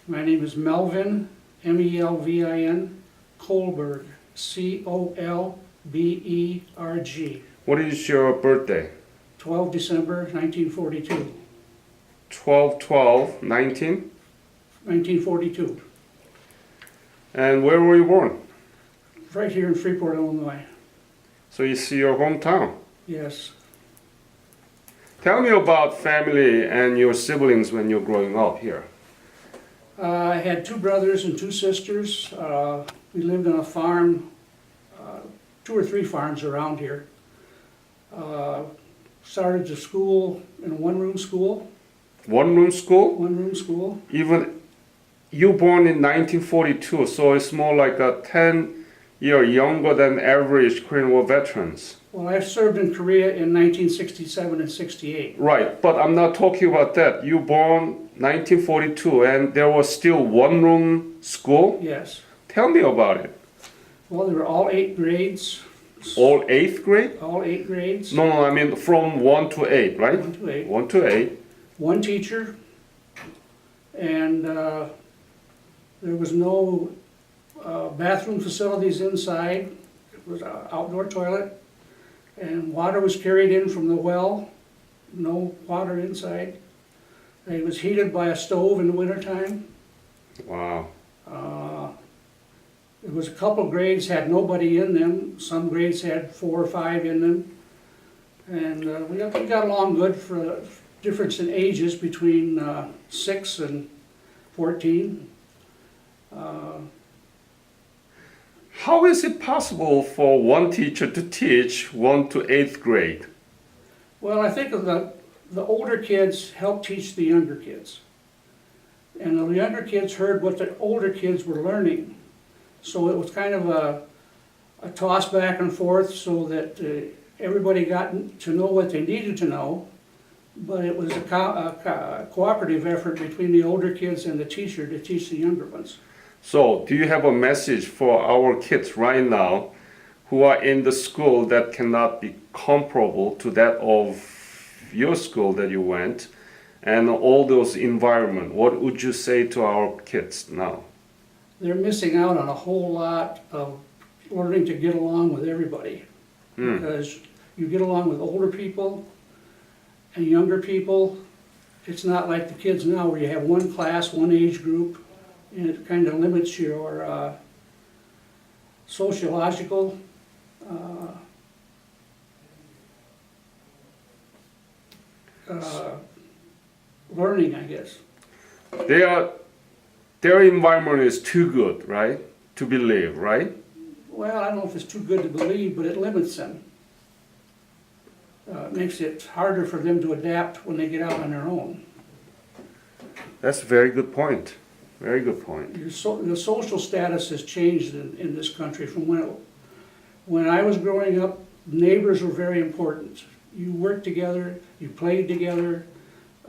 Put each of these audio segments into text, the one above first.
My name is Melvin, Melvin Colberg, Colberg. What is your birthday? 12 December 1942. 12/12/19? 1942. And where were you born? Right here in Freeport, Illinois. So it's your hometown. Yes. Tell me about family and your siblings when you're growing up here. I had two brothers and two sisters. We lived on a farm, 2 or 3 farms around here. Started the school in a one-room school. One-room school? One-room school. Even you born in 1942, so it's more like a 10-year younger than average Korean War veterans. Well, I served in Korea in 1967 and 68. Right, but I'm not talking about that. You born 1942 and there was still one-room school? Yes. Tell me about it. Well, there were all 8 grades. All 8th grade? All 8 grades. No, I mean from 1 to 8, right? 1 to 8. 1 to 8. One teacher, and there was no bathroom facilities inside. It was an outdoor toilet, and water was carried in from the well. No water inside. It was heated by a stove in the wintertime. Wow. There was a couple grades had nobody in them. Some grades had 4 or 5 in them, and we got along good for the difference in ages between 6 and 14. How is it possible for one teacher to teach 1 to 8th grade? Well, I think of the older kids helped teach the younger kids. And the younger kids heard what the older kids were learning. So it was kind of a toss back and forth so that everybody got to know what they needed to know. But it was a cooperative effort between the older kids and the teacher to teach the younger ones. So, do you have a message for our kids right now who are in the school that cannot be comparable to that of your school that you went and all those environment? What would you say to our kids now? They're missing out on a whole lot of learning to get along with everybody. Because you get along with older people and younger people. It's not like the kids now where you have one class, one age group, and it kind of limits your sociological learning, I guess. Their environment is too good, right? To believe, right? Well, I don't know if it's too good to believe, but it limits them. It makes it harder for them to adapt when they get out on their own. That's a very good point. Very good point. The social status has changed in this country from when I was growing up. Neighbors were very important. You worked together, you played together,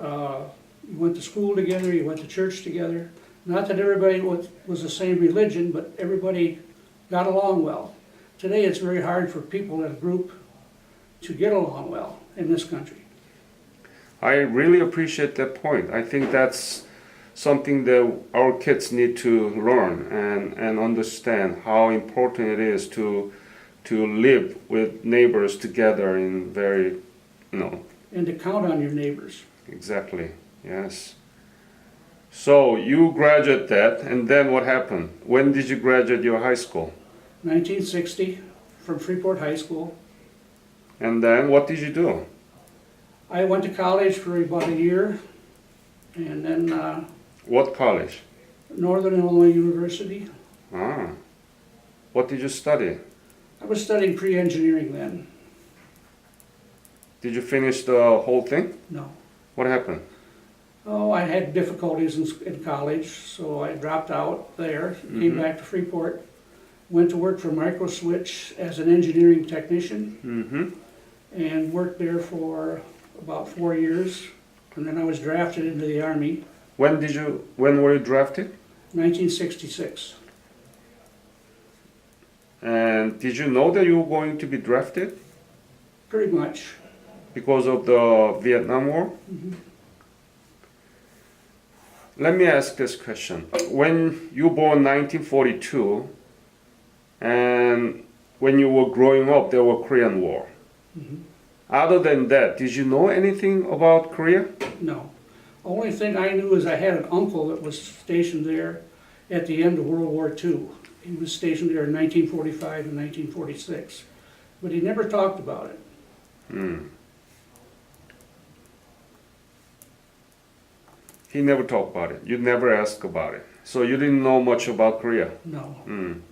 you went to school together, you went to church together. Not that everybody was the same religion, but everybody got along well. Today it's very hard for people in a group to get along well in this country. I really appreciate that point. I think that's something that our kids need to learn and understand how important it is to live with neighbors together in very, And to count on your neighbors. Exactly, yes. So you graduate that, and then what happened? When did you graduate your high school? 1960 from Freeport High School. And then what did you do? I went to college for about a year, and then What college? Northern Illinois University. Ah. What did you study? I was studying pre-engineering then. Did you finish the whole thing? No. What happened? Oh, I had difficulties in college, so I dropped out there, came back to Freeport, went to work for MicroSwitch as an engineering technician, and worked there for about 4 years, and then I was drafted into the Army. When were you drafted? 1966. And did you know that you were going to be drafted Pretty much. because of the Vietnam War? let me ask this question. When you were born 1942, and when you were growing up, there was Korean War. Mhm. Other than that, did you know anything about Korea? No. Only thing I knew is I had an uncle that was stationed there at the end of World War II. He was stationed there in 1945 and 1946, but he never talked about it. He never talked about it. You never asked about it. So you didn't know much about Korea. No. Mm.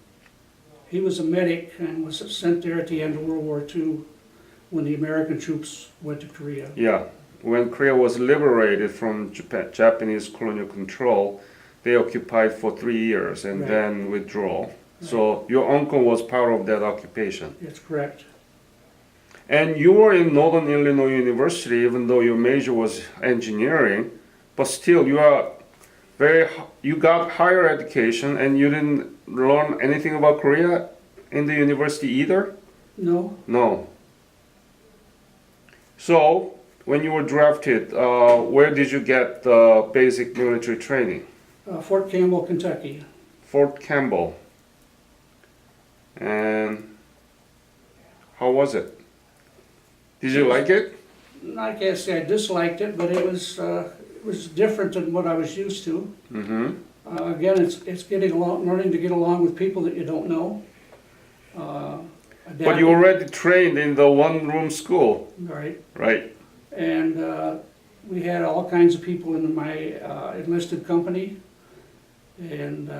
He was a medic and was sent there at the end of World War II when the American troops went to Korea. Yeah. When Korea was liberated from Japanese colonial control, they occupied for 3 years and Right. then withdraw. So your uncle was part of that occupation. That's correct. And you were in Northern Illinois University, even though your major was engineering, but still you got higher education and you didn't learn anything about Korea in the university either? No. No. So, when you were drafted, where did you get basic military training? Fort Campbell, Kentucky. Fort Campbell. And how was it? Did you like it? I can't say I disliked it, but it was different than what I was used to. Mm-hmm. Again, it's getting along, learning to get along with people that you don't know. But you already trained in the one-room school, Right. right? And we had all kinds of people in my enlisted company. And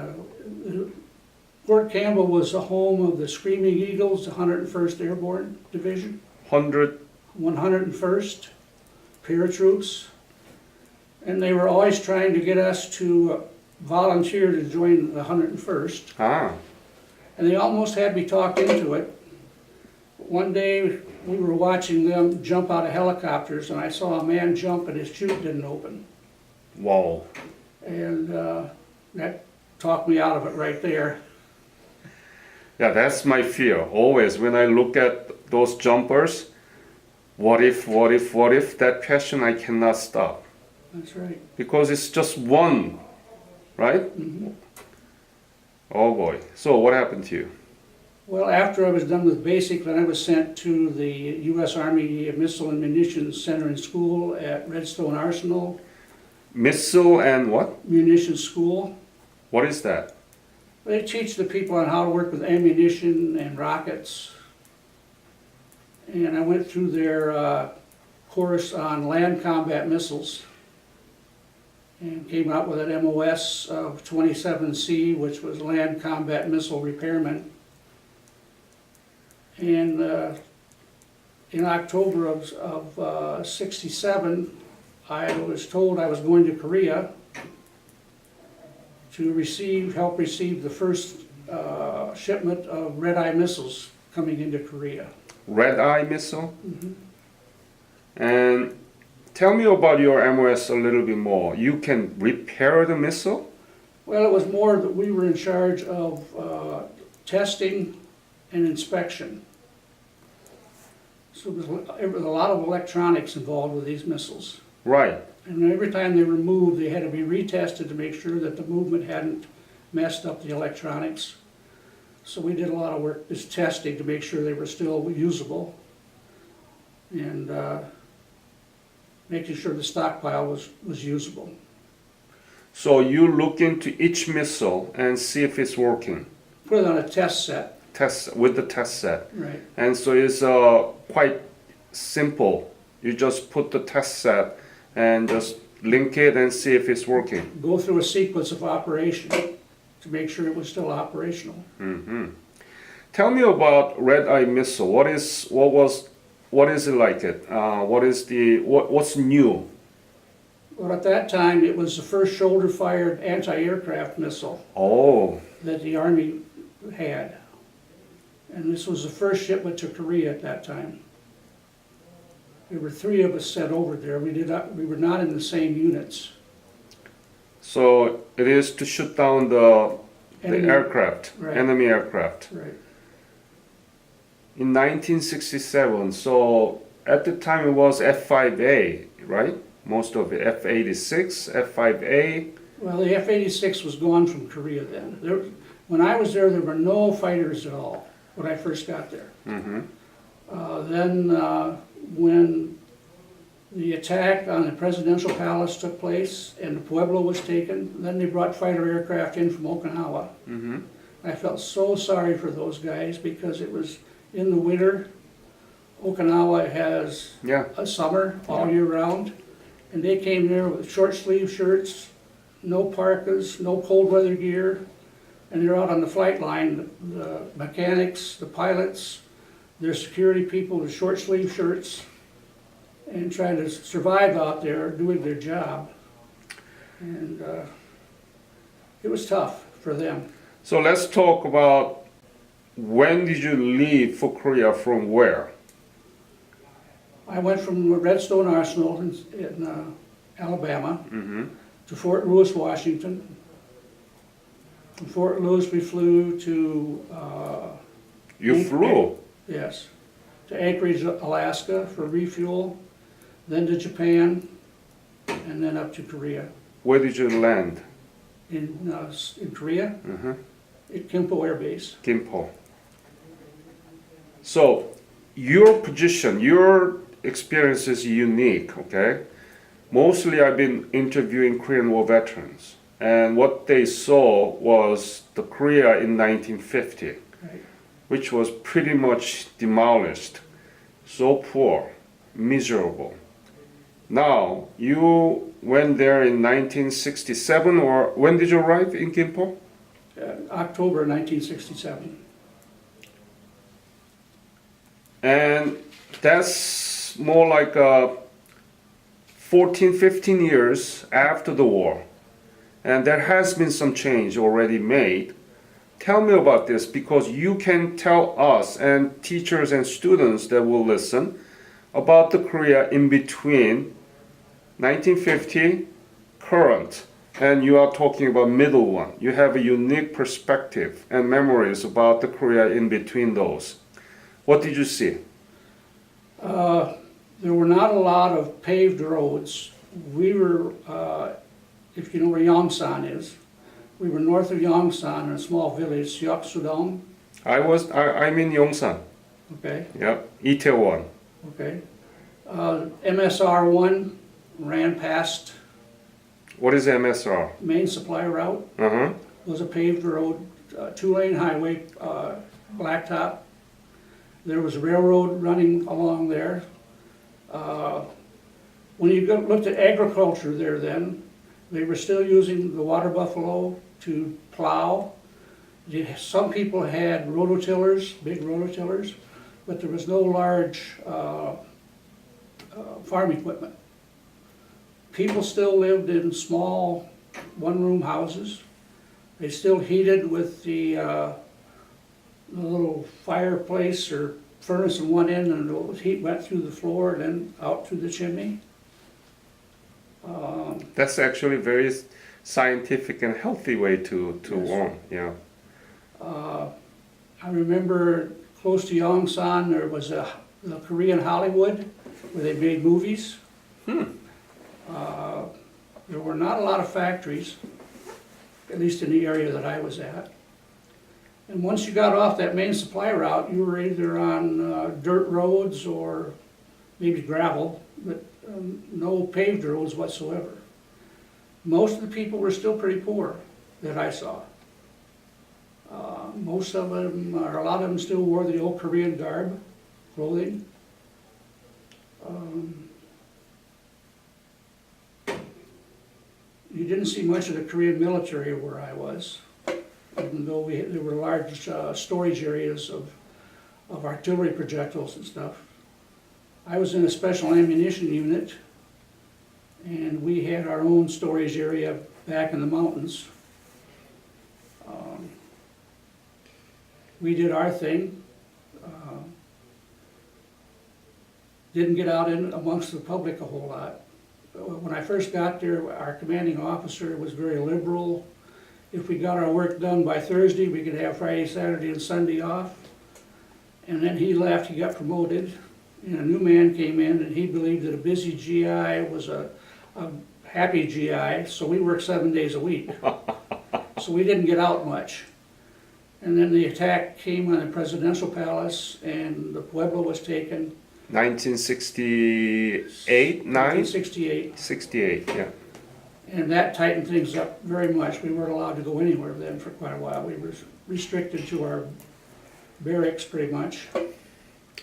Fort Campbell was the home of the Screaming Eagles, the 101st Airborne Division, 101st paratroops. And they were always trying to get us to volunteer to join the 101st. Ah, And they almost had me talk into it. One day we were watching them jump out of helicopters and I saw a man jump and his chute didn't open. wow. And that talked me out of it right there. Yeah, that's my fear. Always, when I look at those jumpers, what if, that question I cannot stop. That's right. Because it's just one, right? Mhm. Oh boy. So what happened to you? Well, after I was done with basic, then I was sent to the U.S. Army Missile and Munitions Center and School at Redstone Arsenal Missile and what? Munitions School. What is that? They teach the people on how to work with ammunition and rockets. And I went through their course on land combat missiles and came out with an MOS of 27C, which was Land Combat Missile Repairman. And in October of 67, I was told I was going to Korea to help receive the first shipment of red-eye missiles coming into Korea. Red-eye missile? Mm-hmm. And tell me about your MOS a little bit more. You can repair the missile? Well, it was more that we were in charge of testing and inspection. So there was a lot of electronics involved with these missiles. Right. And every time they were moved, they had to be retested to make sure that the movement hadn't messed up the electronics. So we did a lot of work just testing to make sure they were still usable and making sure the stockpile was usable. So you look into each missile and see if it's working. Put it on a test set. Test with the test set. Right. And so it's quite simple. You just put the test set and just link it and see if it's working. Go through a sequence of operation to make sure it was still operational. Mm-hmm. Tell me about red-eye missile. What is it like? What's new? Well, at that time, it was the first shoulder-fired anti-aircraft missile Oh, that the Army had. And this was the first shipment to Korea at that time. There were 3 of us sent over there. We were not in the same units. so it is to shoot down the Enemy- aircraft, Right. enemy aircraft. Right. In 1967, so at the time it was F-5A, right? Most of it, F-86, F-5A, Well, the F-86 was gone from Korea then. When I was there were no fighters at all, when I first got there. Mm-hmm. Then, when the attack on the presidential palace took place and the Pueblo was taken, then they brought fighter aircraft in from Okinawa. Mm-hmm. I felt so sorry for those guys because it was in the winter. Okinawa has Yeah. a summer all year round, and they came there with short sleeve shirts, no parkas, no cold weather gear, and they're out on the flight line, the mechanics, the pilots, their security people with short sleeve shirts, and trying to survive out there doing their job. And it was tough for them. So let's talk about when did you leave for Korea from where? I went from Redstone Arsenal in Alabama Mm-hmm. to Fort Lewis, Washington. From Fort Lewis, we flew to, You flew. yes, to Anchorage, Alaska for refuel, then to Japan, and then up to Korea. Where did you land? In Korea, Mm-hmm. at Kimpo Air Base. Gimpo. So your position, your experience is unique, okay? Mostly I've been interviewing Korean War veterans, and what they saw was the Korea in 1950, Right. which was pretty much demolished, so poor, miserable. Now, you went there in 1967, or when did you arrive in Gimpo? October 1967. And that's more like 14, 15 years after the war. And there has been some change already made. Tell me about this, because you can tell us and teachers and students that will listen about the Korea in between 1950, current, and you are talking about middle one. You have a unique perspective and memories about the Korea in between those. What did you see? There were not a lot of paved roads. We were, if you know where Yongsan is, we were north of Yongsan in a small village, Seok-Sudong. I'm in Yongsan. Okay, Yeah, Itaewon. okay. MSR-1 ran past What is MSR? main supply route. Uh-huh. It was a paved road, two-lane highway, blacktop. There was a railroad running along there. When you looked at agriculture there then, they were still using the water buffalo to plow. Some people had rototillers, big rototillers, but there was no large farm equipment. People still lived in small one-room houses. They still heated with the little fireplace or furnace in one end, and the heat went through the floor and then out through the chimney. That's actually a very scientific and healthy way to Yes. warm. Yeah. I remember close to Yongsan there was the Korean Hollywood where they made movies. There were not a lot of factories, at least in the area that I was at. And once you got off that main supply route, you were either on dirt roads or maybe gravel, but no paved roads whatsoever. Most of the people were still pretty poor that I saw. Most of them, or a lot of them, still wore the old Korean garb, clothing. You didn't see much of the Korean military where I was, even though there were large storage areas of artillery projectiles and stuff. I was in a special ammunition unit, and we had our own storage area back in the mountains. We did our thing. Didn't get out in amongst the public a whole lot. When I first got there, our commanding officer was very liberal. If we got our work done by Thursday, we could have Friday, Saturday, and Sunday off. And then he left, he got promoted, and a new man came in, and he believed that a busy GI was happy GI, so we worked 7 days a week. So we didn't get out much. And then the attack came on the presidential palace, and the Pueblo was taken. 1968, 9? 1968. 68, yeah. And that tightened things up very much. We weren't allowed to go anywhere then for quite a while. We were restricted to our barracks pretty much.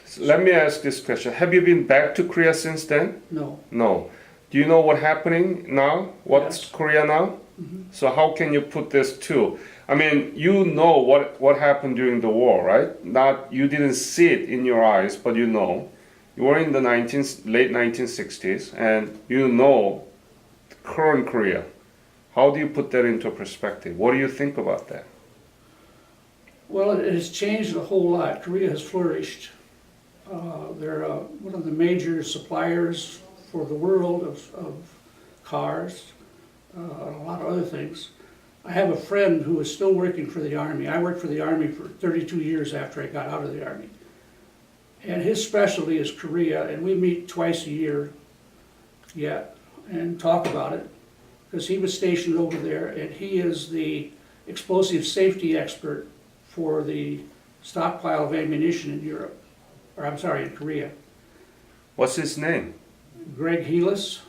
So let me ask this question. Have you been back to Korea since then? No. No. Do you know what's happening now? What's Yes. Korea now? So how can you put this too? I mean, you know what happened during the war, right? Not you didn't see it in your eyes, but you know. You were in the late 1960s, and you know current Korea. How do you put that into perspective? What do you think about that? Well, it has changed a whole lot. Korea has flourished. They're one of the major suppliers for the world of cars, and a lot of other things. I have a friend who is still working for the Army. I worked for the Army for 32 years after I got out of the Army. And his specialty is Korea, and we meet twice a year yet and talk about it, because he was stationed over there, and he is the explosive safety expert for the stockpile of ammunition in Europe, or I'm sorry, in Korea. What's his name? Greg Heelis.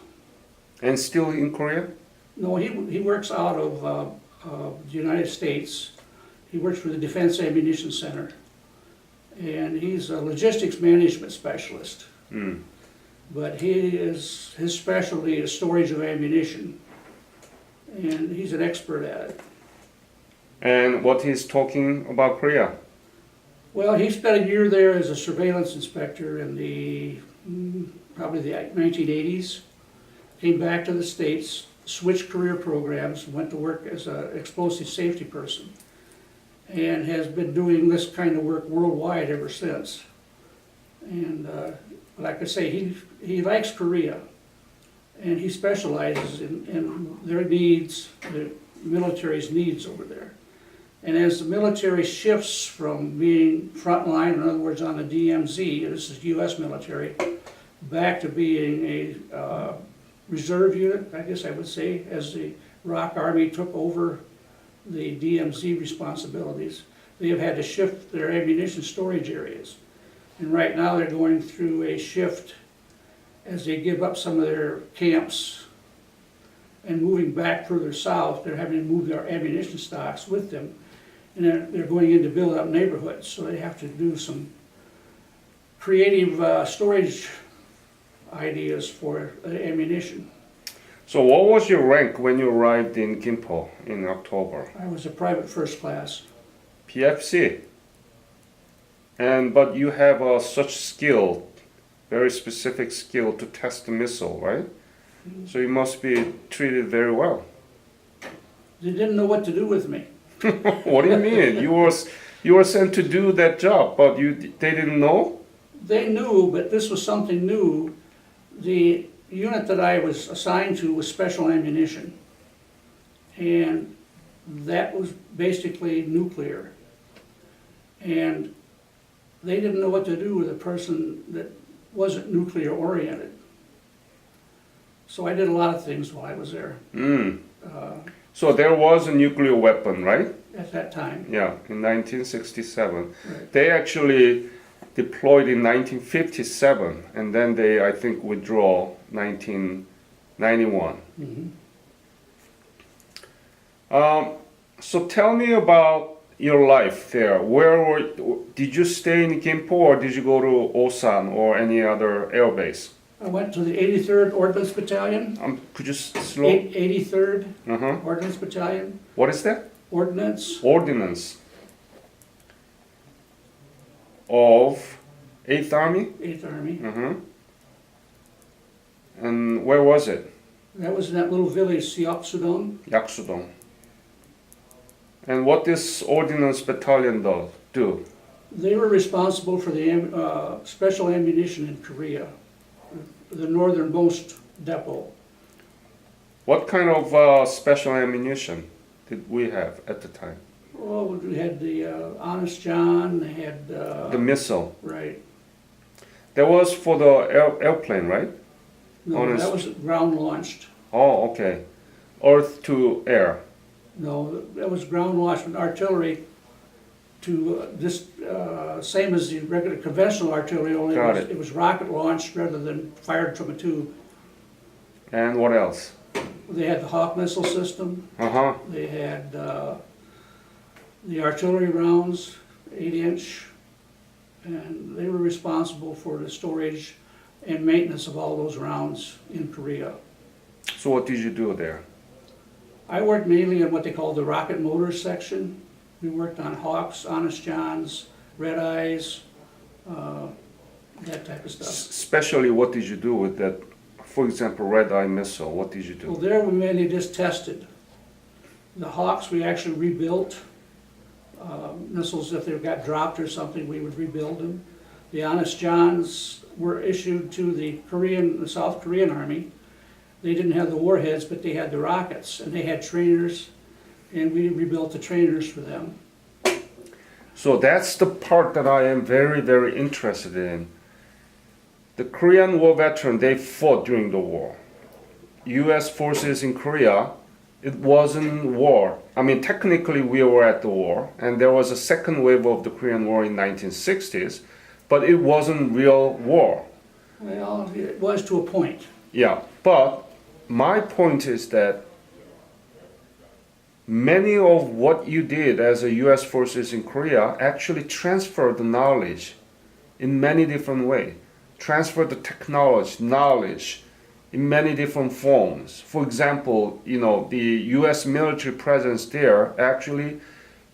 And still in Korea? No, he works out of the United States. He works for the Defense Ammunition Center. And he's a logistics management specialist. Mm. But his specialty is storage of ammunition. And he's an expert at it. And what he's talking about Korea? Well, he spent a year there as a surveillance inspector in the, probably the 1980s. Came back to the States, switched career programs, went to work as an explosive safety person, and has been doing this kind of work worldwide ever since. And like I say, he likes Korea, and he specializes in their needs, the military's needs over there. And as the military shifts from being frontline, in other words on the DMZ, this is US military, back to being a reserve unit, I guess I would say, as the ROC Army took over the DMZ responsibilities, they have had to shift their ammunition storage areas. And right now they're going through a shift as they give up some of their camps and moving back further south. They're having to move their ammunition stocks with them. And they're going in to build up neighborhoods, so they have to do some creative storage ideas for ammunition. So what was your rank when you arrived in Gimpo in October? I was a private first class. PFC. But you have such skill, very specific skill to test the missile, right? So you must be treated very well. They didn't know what to do with me. What do you mean? You were sent to do that job, but they didn't know? They knew, but this was something new. The unit that I was assigned to was special ammunition, and that was basically nuclear. And they didn't know what to do with a person that wasn't nuclear oriented. So I did a lot of things while I was there. So there was a nuclear weapon, right? At that time. Yeah, in 1967. Right. They actually deployed in 1957, and then they, I think, withdraw 1991. So tell me about your life there. Did you stay in Gimpo, or did you go to Osan or any other air base? I went to the 83rd Ordnance Battalion. Could you slow? 83rd Ordnance Battalion. What is that? Ordnance. Ordnance of 8th Army? 8th Army. And where was it? That was in that little village, Siok-Sudong. Yaksudong. And what this Ordnance Battalion do? They were responsible for the special ammunition in Korea, the northernmost depot. What kind of special ammunition did we have at the time? Oh, we had the Honest John, they had... The missile. Right. That was for the airplane, right? No, Honest. that was ground launched. Oh, okay. Earth to air. No, that was ground launched with artillery to same as the regular conventional artillery, only Got it. it was rocket launched rather than fired from a tube. And what else? They had the Hawk missile system, Uh-huh. they had the artillery rounds, 8-inch, and they were responsible for the storage and maintenance of all those rounds in Korea. So what did you do there? I worked mainly in what they call the rocket motor section. We worked on Hawks, Honest Johns, Red Eyes, that type of stuff. Especially what did you do with that, for example, red eye missile? What did you Well, do? there we mainly just tested. The Hawks, we actually rebuilt. Missiles, if they got dropped or something, we would rebuild them. The Honest Johns were issued to the South Korean Army. They didn't have the warheads, but they had the rockets, and they had trainers, and we rebuilt the trainers for them. So that's the part that I am very, very interested in. The Korean War veteran, they fought during the war. U.S. forces in Korea, it wasn't war. I mean, technically we were at the war, and there was a second wave of the Korean War in 1960s, but it wasn't real war. Well, it was to a point. Yeah, but my point is that many of what you did as a U.S. forces in Korea actually transferred the knowledge in many different ways. Transferred the technology, knowledge in many different forms. For example, the U.S. military presence there actually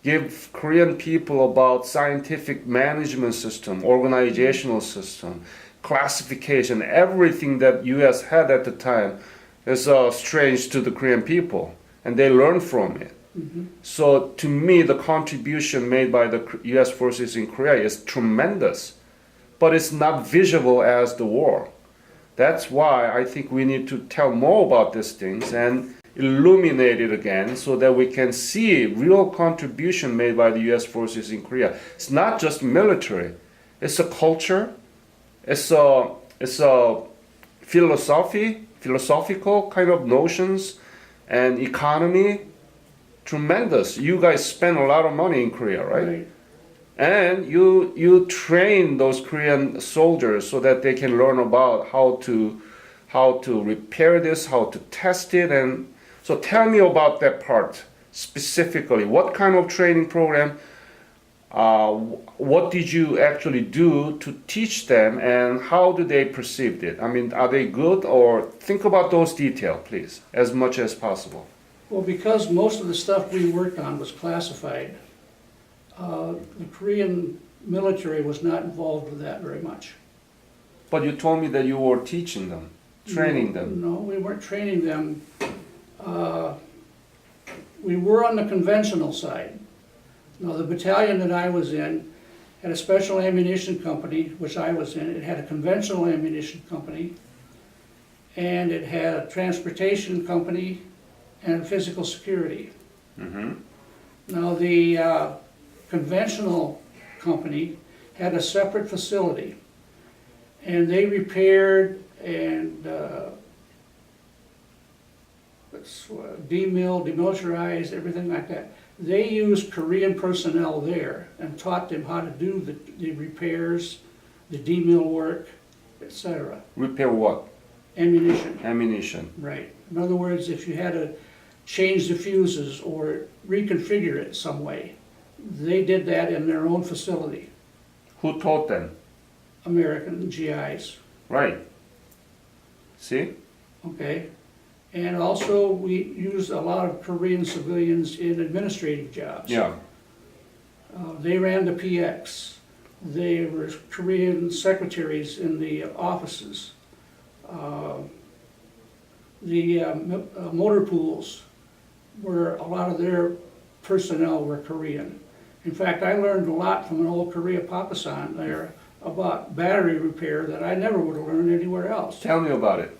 give Korean people about scientific management system, organizational system, classification, everything that U.S. had at the time is strange to the Korean people, and they learn from it. Mm-hmm. So to me, the contribution made by the U.S. forces in Korea is tremendous, but it's not visible as the war. That's why I think we need to tell more about these things and illuminate it again so that we can see real contribution made by the U.S. forces in Korea. It's not just military, it's a culture, it's a philosophical kind of notions and economy. Tremendous. You guys spend a lot of money in Korea, right? And you train those Korean soldiers so that they can learn about how to repair this, how to test it, and so tell me about that part specifically. What kind of training program? What did you actually do to teach them, and how do they perceive it? I mean, are they good, or think about those details, please, as much as possible. Well, because most of the stuff we worked on was classified, the Korean military was not involved with that very much. But you told me that you were teaching them, training them. No, we weren't training them. We were on the conventional side. Now, the battalion that I was in had a special ammunition company, which I was in. It had a conventional ammunition company, and it had a transportation company and physical security. Mm-hmm. Now, the conventional company had a separate facility, and they repaired and demilitarized, everything like that. They used Korean personnel there and taught them how to do the repairs, the demil work, etc. Repair what? Ammunition. Ammunition. Right. In other words, if you had to change the fuses or reconfigure it some way, they did that in their own facility. Who taught them? American GIs. Right. See? Okay. And also, we used a lot of Korean civilians in administrative jobs. Yeah. They ran the PX. They were Korean secretaries in the offices. Motor pools, where a lot of their personnel were Korean. In fact, I learned a lot from an old Korea Papasan there about battery repair that I never would have learned anywhere else. Tell me about it.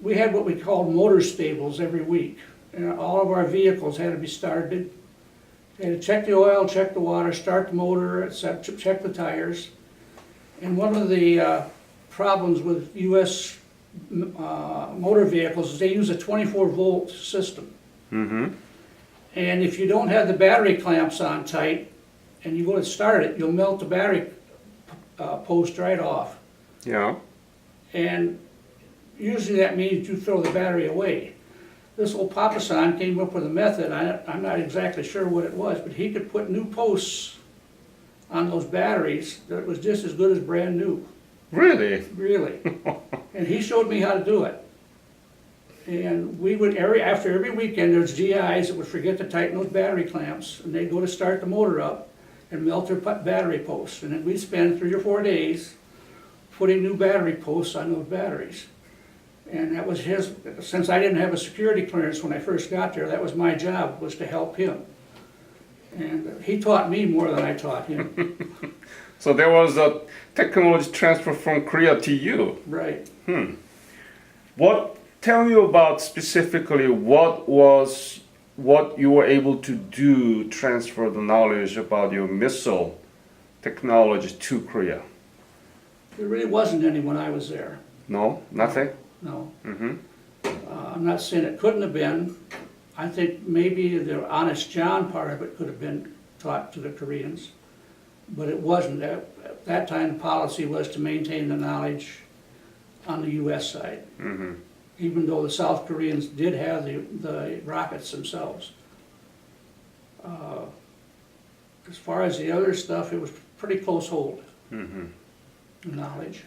We had what we called motor stables every week. And all of our vehicles had to be started. They had to check the oil, check the water, start the motor, etc., check the tires. And one of the problems with U.S. motor vehicles, they use a 24-volt system. Mm-hmm. And if you don't have the battery clamps on tight, and you go to start it, you'll melt the battery post right off. Yeah. And usually that means you throw the battery away. This old Papasan came up with a method, I'm not exactly sure what it was, but he could put new posts on those batteries that was just as good as brand new, Really? really. And he showed me how to do it. And we would, after every weekend, there's GIs that would forget to tighten those battery clamps, and they'd go to start the motor up and melt their battery posts. And then we'd spend 3 or 4 days putting new battery posts on those batteries. And that was his, since I didn't have a security clearance when I first got there, that was my job, was to help him. And he taught me more than I taught him. So there was a technology transfer from Korea to you. Right. Tell me about specifically what you were able to do, transfer the knowledge about your missile technology to Korea. There really wasn't any when I was there. No, nothing. No. Mm-hmm. I'm not saying it couldn't have been. I think maybe the Honest John part of it could have been taught to the Koreans, but it wasn't. At that time, the policy was to maintain the knowledge on the U.S. side, Mm-hmm. even though the South Koreans did have the rockets themselves. As far as the other stuff, it was pretty close hold, Mm-hmm. knowledge.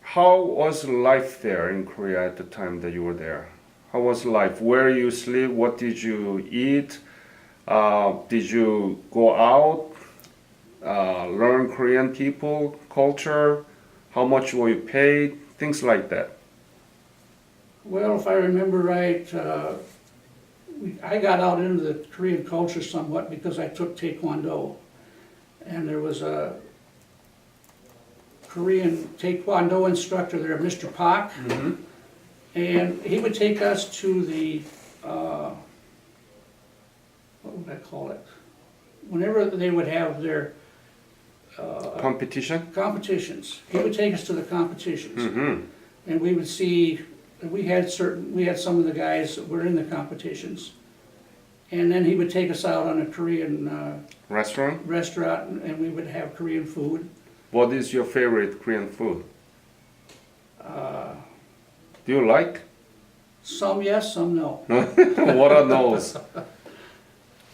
How was life there in Korea at the time that you were there? How was life? Where you sleep? What did you eat? Did you go out, learn Korean people, culture? How much were you paid? Things like that. Well, if I remember right, I got out into the Korean culture somewhat because I took Taekwondo. And there was a Korean Taekwondo instructor there, Mr. Pak, Mm-hmm. and he would take us to the, what would I call it? Whenever they would have their Competition? competitions, he would take us to the competitions. Mm-hmm. And we would see, we had some of the guys that were in the competitions. And then he would take us out on a Korean Restaurant? restaurant, and we would have Korean food. What is your favorite Korean food? Do you like? Some yes, some no. What are those?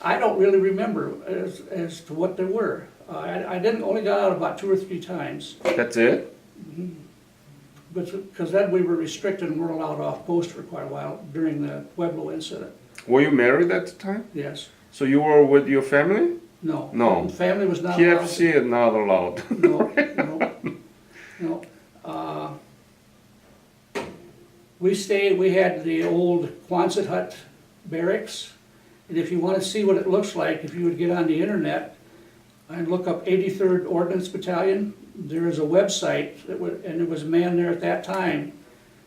I don't really remember as to what they were. I didn't, only got out about 2 or 3 times, That's it? but because then we were restricted and weren't allowed off post for quite a while during the Pueblo incident. Were you married at the time? Yes. So you were with your family? No. No. The family was not allowed. KFC is not allowed. No, no. We had the old Quonset hut barracks, and if you want to see what it looks like, if you would get on the internet and look up 83rd Ordnance Battalion, there is a website and there was a man there at that time,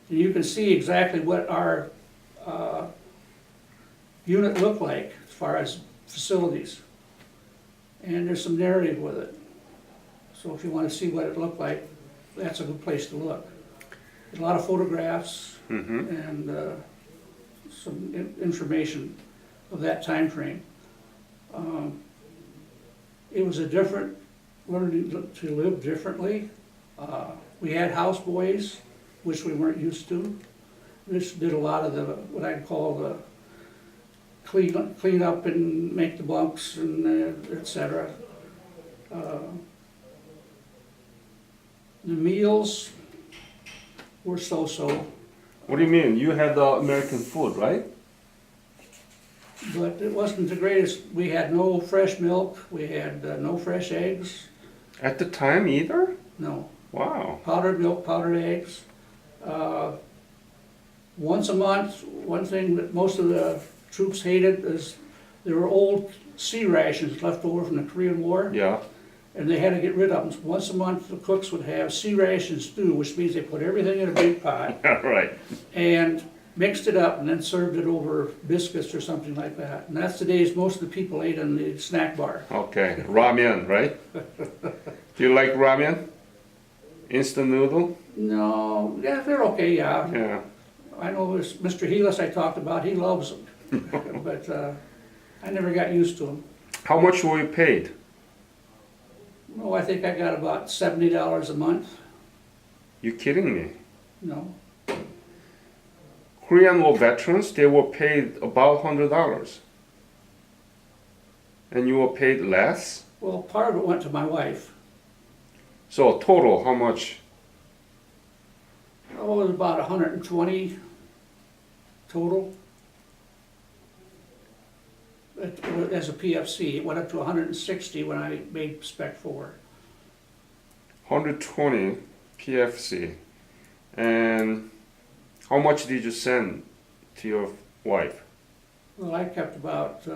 and you can see exactly what our unit looked like as far as facilities. And there's some narrative with it. So if you want to see what it looked like, that's a good place to look. There's a lot of photographs Mm-hmm. and some information of that time frame. It was a different, learning to live differently. We had houseboys, which we weren't used to. This did a lot of the, what I'd call the clean up and make the bunks and et cetera. The meals were so-so, What do you mean? You had the American food, right? but it wasn't the greatest. We had no fresh milk, we had no fresh eggs, At the time either? no. Wow. Powdered milk, powdered eggs. Once a month, one thing that most of the troops hated is there were old sea rations left over from the Korean War, Yeah. and they had to get rid of them. Once a month, the cooks would have sea ration stew, which means they put everything in a big pot Right. and mixed it up and then served it over biscuits or something like that. And that's the days most of the people ate in the snack bar. Okay. Ramen, right? Do you like ramen? Instant noodle? No, yeah, they're okay, yeah. Yeah. I know this Mr. Helis I talked about, he loves them. But I never got used to them. How much were you paid? Oh, I think I got about $70 a month. You kidding me? No. Korean War veterans, they were paid about $100. And you were paid less? Well, part of it went to my wife. So total, how much? Oh, it was about 120 total. As a PFC, it went up to 160 when I made Spec 4. 120 PFC. And how much did you send to your wife? Well, I kept about,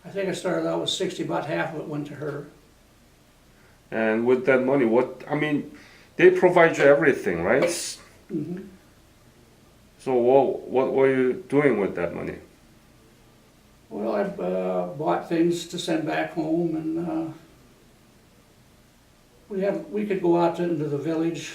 I think I started out with 60, about half of it went to her. And with that money, they provide you everything, right? Mm-hmm. So what were you doing with that money? Well, I bought things to send back home, and we could go out into the village,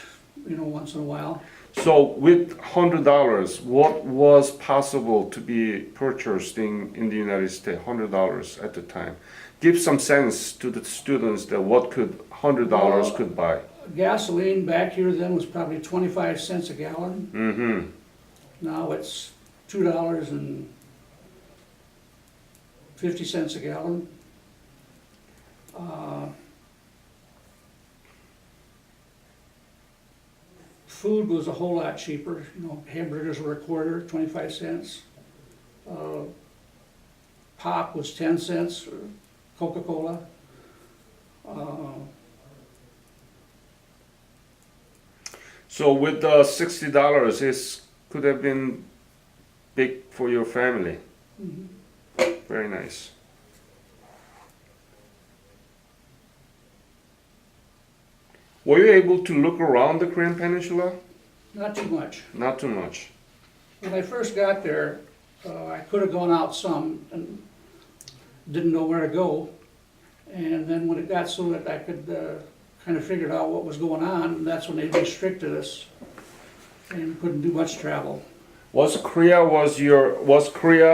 once in a while. So with $100, what was possible to be purchased in the United States? $100 at the time. Give some sense to the students that what could $100 could buy. Gasoline back here then was probably 25 cents a gallon. Mm-hmm. Now it's $2.50 a gallon. Food was a whole lot cheaper. Hamburgers were a quarter, 25 cents. Pop was 10 cents, or Coca-Cola. So with the $60, it could have been big for your family. Mhm. Very nice. Were you able to look around the Korean Peninsula? Not too much. Not too much. When I first got there, I could have gone out some and didn't know where to go. And then when it got so that I could kind of figure out what was going on, that's when they restricted us and couldn't do much travel. Was Korea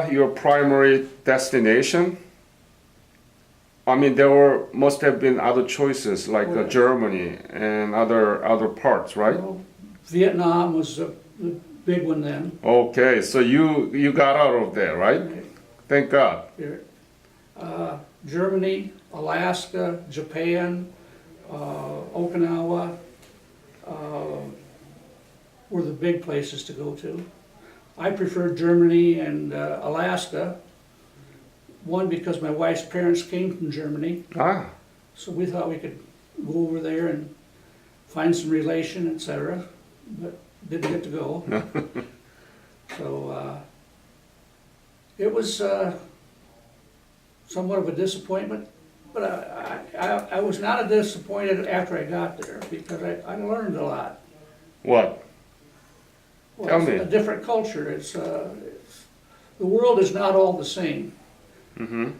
your primary destination? There must have been other choices like Well, Germany and other parts, right? Well, Vietnam was the big one then. Okay, so you got out of there, right? Thank God. Here. Germany, Alaska, Japan, Okinawa were the big places to go to. I preferred Germany and Alaska. One, because my wife's parents came from Germany, Ah, so we thought we could go over there and find some relation, etc. But didn't get to go. So it was somewhat of a disappointment, but I was not disappointed after I got there because I learned a lot. what? Well, Tell it's me. a different culture. The world is not all the same. Mm-hmm.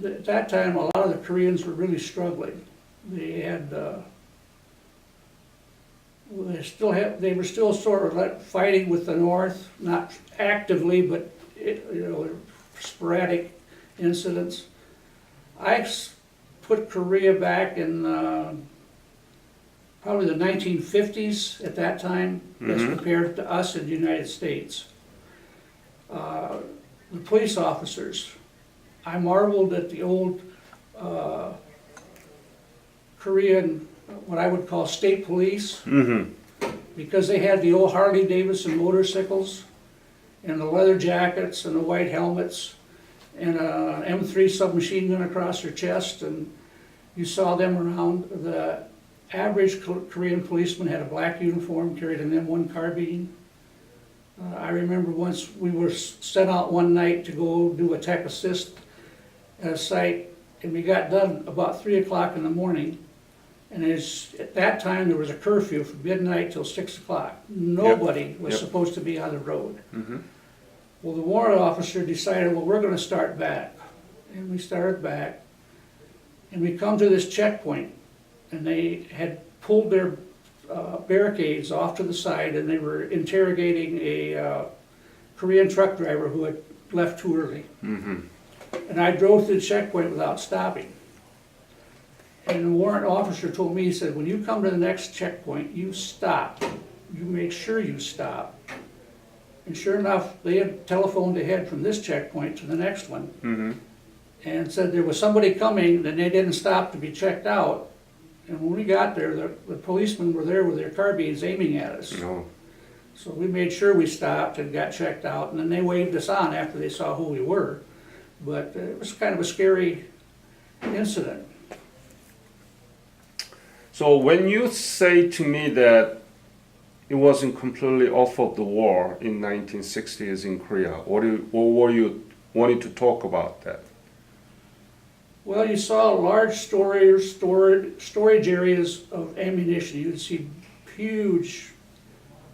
At that time, a lot of the Koreans were really struggling. They were still sort of like fighting with the North, not actively, but sporadic incidents. I put Korea back in probably the 1950s at that time, as compared to us in the United States. The police officers, I marveled at the old Korean, what I would call state police, because they had the old Harley Davidson motorcycles and the leather jackets and the white helmets and a M3 submachine gun across their chest, and you saw them around. The average Korean policeman had a black uniform, carried an M1 carbine. I remember once we were sent out one night to go do a tech assist at a site, and we got done about 3 o'clock in the morning. And at that time, there was a curfew from midnight till 6 o'clock. Nobody was supposed to be on the road. Well, the warrant officer decided, well, we're going to start back. And we started back. And we come to this checkpoint. and they had pulled their barricades off to the side, and they were interrogating a Korean truck driver who had left too early. And I drove through the checkpoint without stopping. And the warrant officer told me, he said, when you come to the next checkpoint, you stop. You make sure you stop. And sure enough, they had telephoned ahead from this checkpoint to the next one. And said there was somebody coming, and they didn't stop to be checked out. And when we got there, the policemen were there with their carbines aiming at us. No. So we made sure we stopped and got checked out, and then they waved us on after they saw who we were. But it was kind of a scary incident. So when you say to me that it wasn't completely off of the war in 1960s in Korea, what were you wanting to talk about that? Well, you saw large storage areas of ammunition. You'd see huge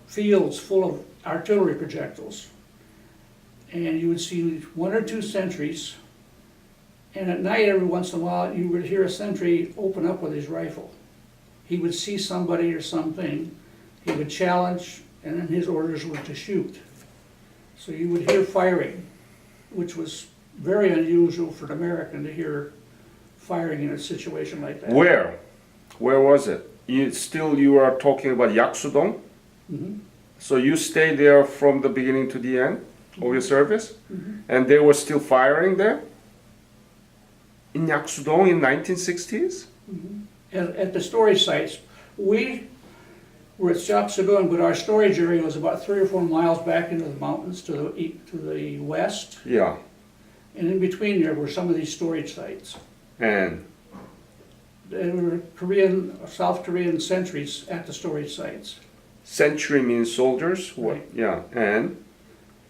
fields full of artillery projectiles. And you would see 1 or 2 sentries. And at night, every once in a while, you would hear a sentry open up with his rifle. He would see somebody or something, he would challenge, and then his orders were to shoot. So you would hear firing, which was very unusual for an American to hear firing in a situation like that. Where? Where was it? You are talking about Yaksudong? So you stayed there from the beginning to the end of your service? And they were still firing there? In Yaksudong in 1960s? At the storage sites, we were at Shapsagun, but our storage area was about 3 or 4 miles back into the mountains to the west. Yeah. And in between there were some of these storage sites. And There were South Korean sentries at the storage sites. sentry means soldiers? What? Right. Yeah.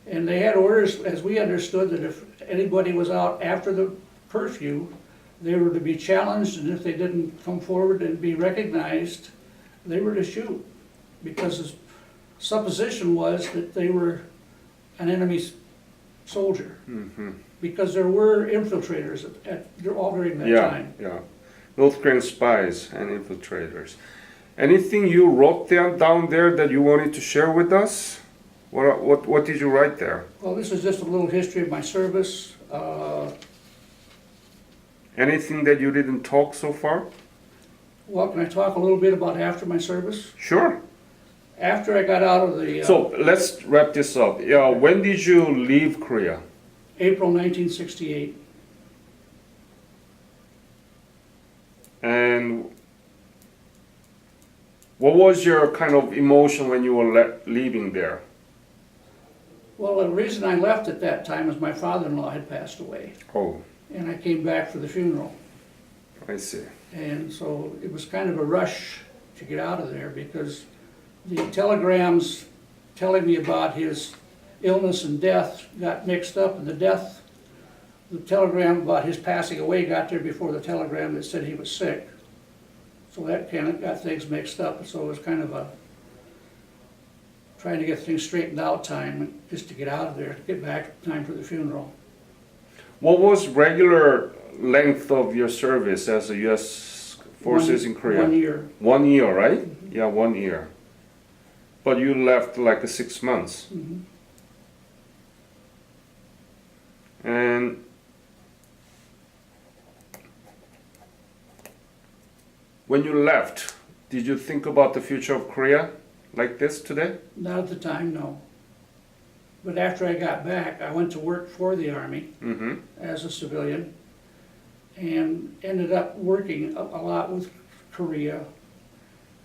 And they had orders, as we understood, that if anybody was out after the curfew, they were to be challenged, and if they didn't come forward and be recognized, they were to shoot. Because the supposition was that they were an enemy soldier. Because there were infiltrators all during that time. Yeah. North Korean spies and infiltrators. Anything you wrote down there that you wanted to share with us? What did you write there? Well, this is just a little history of my service. Anything that you didn't talk so far? Well, can I talk a little bit about after my service? Sure. After I got out of the So let's wrap this up. When did you leave Korea? April 1968. And what was your kind of emotion when you were leaving there? Well, the reason I left at that time is my father-in-law had passed away, Oh, and I came back for the funeral. I see. And so it was kind of a rush to get out of there because the telegrams telling me about his illness and death got mixed up, and the telegram about his passing away got there before the telegram that said he was sick. So that kind of got things mixed up, so it was kind of a trying to get things straightened out time, just to get out of there, to get back in time for the funeral. What was regular length of your service as a U.S. forces in Korea? 1 year. 1 year, right? Yeah, 1 year. But you left like 6 months. And when you left, did you think about the future of Korea like this today? Not at the time, no. But after I got back, I went to work for the Army as a civilian and ended up working a lot with Korea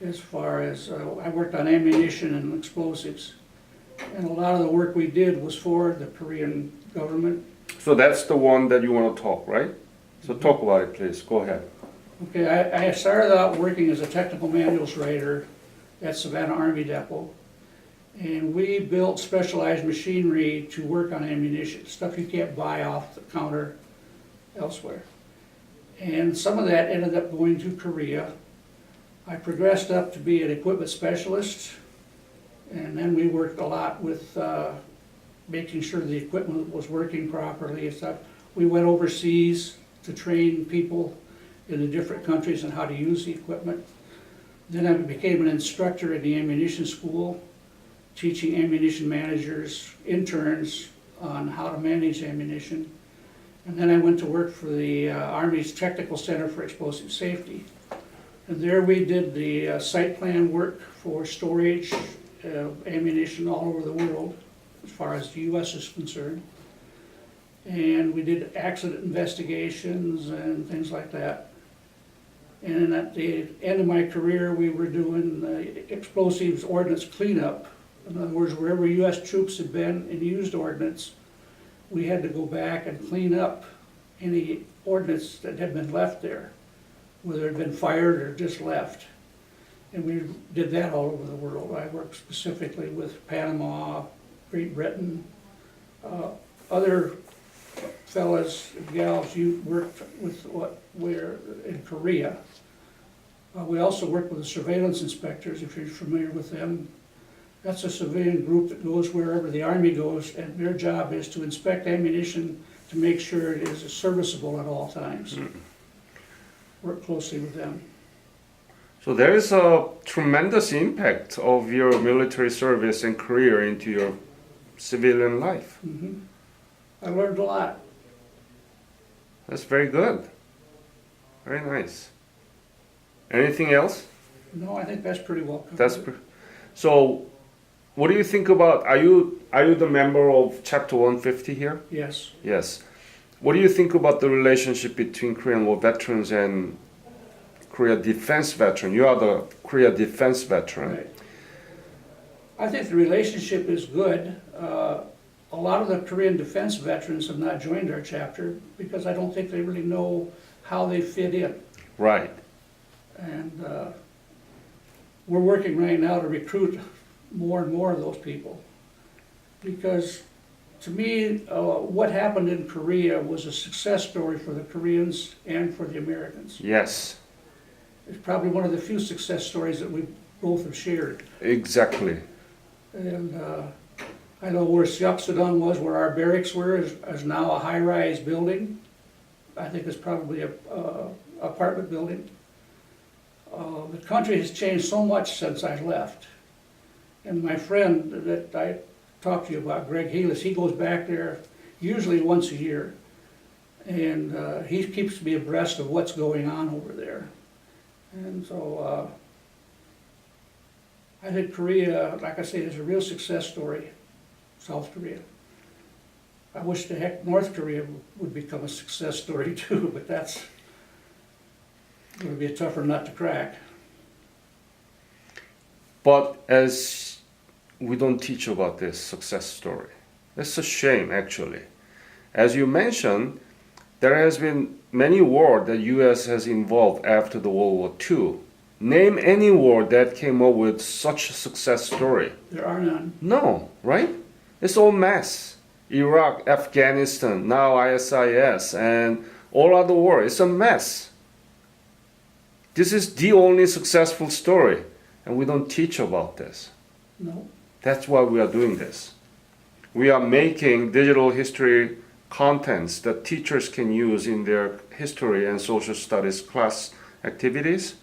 as far as, I worked on ammunition and explosives. And a lot of the work we did was for the Korean government. So that's the one that you want to talk, right? So talk about it, please. Go ahead. Okay, I started out working as a technical manuals writer at Savannah Army Depot. And we built specialized machinery to work on ammunition, stuff you can't buy off the counter elsewhere. And some of that ended up going to Korea. I progressed up to be an equipment specialist, and then we worked a lot with making sure the equipment was working properly and stuff. We went overseas to train people in the different countries and how to use the equipment. Then I became an instructor at the ammunition school, teaching ammunition managers, interns on how to manage ammunition. And then I went to work for the Army's Technical Center for Explosive Safety. And there we did the site plan work for storage of ammunition all over the world, as far as the US is concerned. And we did accident investigations and things like that. And at the end of my career, we were doing explosives ordnance cleanup. In other words, wherever US troops had been and used ordnance, we had to go back and clean up any ordnance that had been left there, whether it had been fired or just left. And we did that all over the world. I worked specifically with Panama, Great Britain, other fellas and gals you worked with what we're in Korea. We also work with the surveillance inspectors, if you're familiar with them. That's a civilian group that goes wherever the Army goes, and their job is to inspect ammunition to make sure it is serviceable at all times. Work closely with them. So there is a tremendous impact of your military service and career into your civilian life. I learned a lot. That's very good. Very nice. Anything else? No, I think that's pretty well covered. So, what do you think about? Are you the member of Chapter 150 here? Yes. Yes. What do you think about the relationship between Korean War veterans and Korea defense veteran? You are the Korea defense veteran. Right. I think the relationship is good. A lot of the Korean defense veterans have not joined our chapter because I don't think they really know how they fit in. Right. And we're working right now to recruit more and more of those people. Because to me, what happened in Korea was a success story for the Koreans and for the Americans. Yes. It's probably one of the few success stories that we both have shared. Exactly. And I know where Seoksadong was, where our barracks were, is now a high-rise building. I think it's probably a apartment building. The country has changed so much since I left. And my friend that I talked to you about, Greg Healis, he goes back there usually once a year. And he keeps me abreast of what's going on over there. And so I think Korea, like I say, is a real success story, South Korea. I wish the heck North Korea would become a success story too, but that's going to be a tougher nut to crack. But as we don't teach about this success story, it's a shame actually. As you mentioned, there has been many wars that U.S. has involved after the World War II. Name any war that came up with such a success story. There are none. No, right? It's all mess. Iraq, Afghanistan, now ISIS, and all other wars. It's a mess. This is the only successful story, and we don't teach about this. No. That's why we are doing this. We are making digital history contents that teachers can use in their history and social studies class activities.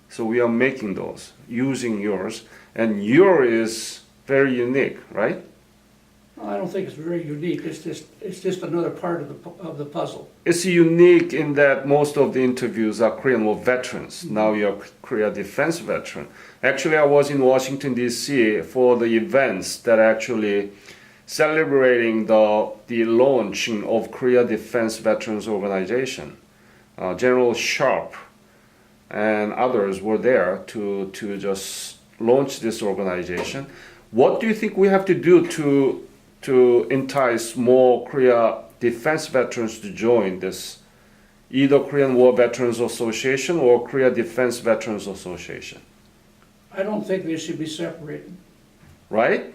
So we are making those, using yours, and yours is very unique, right? I don't think it's very unique. It's just another part of the puzzle. It's unique in that most of the interviews are Korean War veterans. Now you're a Korea defense veteran. Actually, I was in Washington, D.C. for the events that actually celebrating the launching of Korea Defense Veterans Organization. General Sharp and others were there to just launch this organization. What do you think we have to do to entice more Korea defense veterans to join this, either Korean War Veterans Association or Korea Defense Veterans Association? I don't think they should be separated. Right?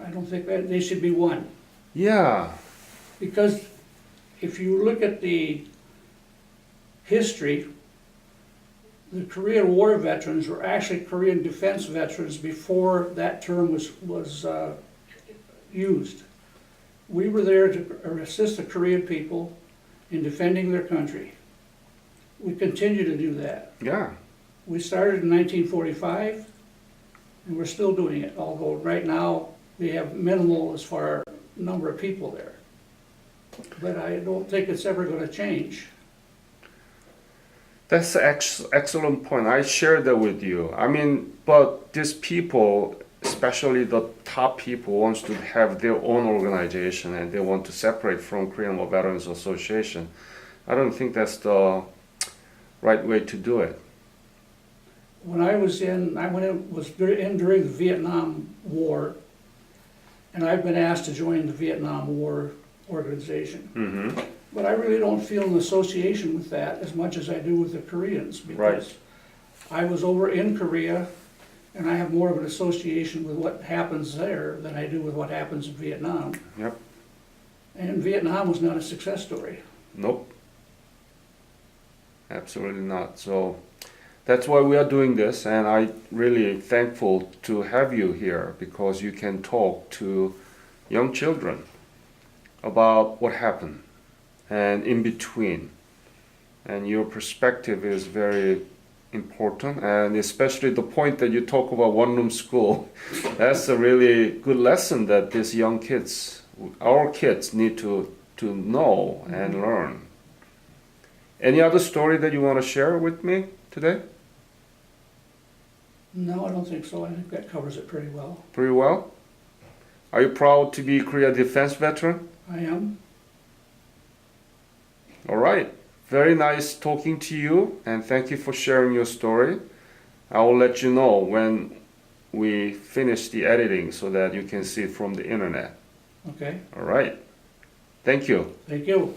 I don't think that they should be one. Yeah. Because if you look at the history, the Korean War veterans were actually Korean defense veterans before that term was used. We were there to assist the Korean people in defending their country. we continue to do that. Yeah. We started in 1945, and we're still doing it, although right now we have minimal as far number of people there. But I don't think it's ever going to change. That's an excellent point. I share that with you. I mean, but these people, especially the top people, wants to have their own organization and they want to separate from Korean War Veterans Association. I don't think that's the right way to do it. When I was in during the Vietnam War, and I've been asked to join the Vietnam War organization. Mm-hmm. But I really don't feel an association with that as much as I do with the Koreans, because I was over in Korea, and I have more of an association with what happens there than I do with what happens in Vietnam. Yep. And Vietnam was not a success story. Nope. Absolutely not. So that's why we are doing this, and I'm really thankful to have you here because you can talk to young children about what happened and in between. And your perspective is very important, and especially the point that you talk about one-room school. That's a really good lesson that these young kids, our kids, need to know and learn. Any other story that you want to share with me today? No, I don't think so. I think that covers it pretty well. Pretty well? Are you proud to be a Korea defense veteran? I am. All right. Very nice talking to you, and thank you for sharing your story. I will let you know when we finish the editing so that you can see it from the internet. Okay. All right. Thank you. Thank you.